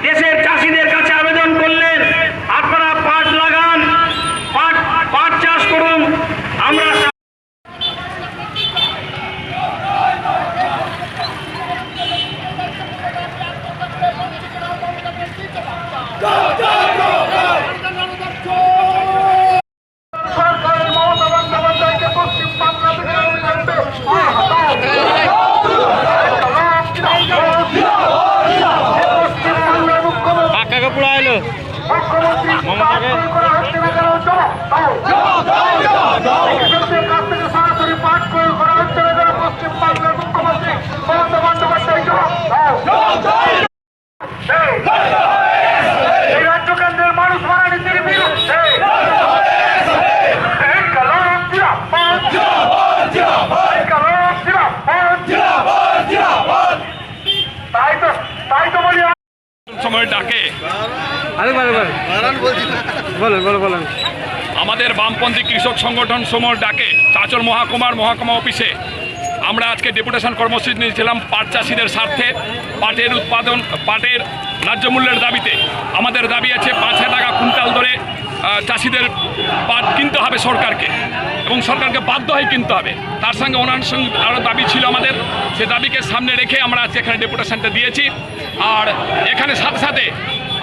দেশের চাষিদের কাছে আবেদন করলেন, আপনারা পাট লাগান, পাট চাষ করুন। আমরা সরাসরি পাঠ প্রয়োগ করা হচ্ছে পশ্চিমবাংলার মুখ্যমন্ত্রী মমতা বন্দ্যোপাধ্যায় এই রাজ্য কেন্দ্রের মানুষ মারা নীতির বিরুদ্ধে তাই তো বলি সময় ডাকে আমাদের বামপন্থী কৃষক সংগঠন সময় ডাকে চাঁচল মহকুমা অফিসে আমরা আজকে ডেপুটেশন কর্মসূচি নিয়েছিলাম পাট চাষিদের স্বার্থে, পাটের ন্যায্য মূল্যের দাবিতে। আমাদের দাবি আছে 5,000 টাকা কুইন্টাল ধরে চাষিদের পাট কিনতে হবে সরকারকে, এবং সরকারকে বাধ্য হয়ে কিনতে হবে। তার সঙ্গে অন্যান্য আরও দাবি ছিল আমাদের, সে দাবিকে সামনে রেখে আমরা আজকে এখানে ডেপুটেশনটা দিয়েছি। আর এখানে সাথে সাথে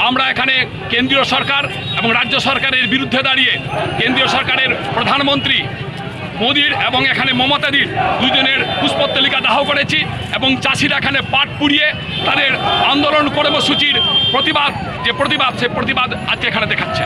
আমরা এখানে কেন্দ্রীয় সরকার এবং রাজ্য সরকারের বিরুদ্ধে দাঁড়িয়ে কেন্দ্রীয় সরকারের প্রধানমন্ত্রী মোদির এবং এখানে মমতাদির দুজনের পুষ্পতলিকা দাহ করেছি, এবং চাষিরা এখানে পাট পুড়িয়ে তাদের আন্দোলন কর্মসূচির সে প্রতিবাদ আজকে এখানে দেখাচ্ছে।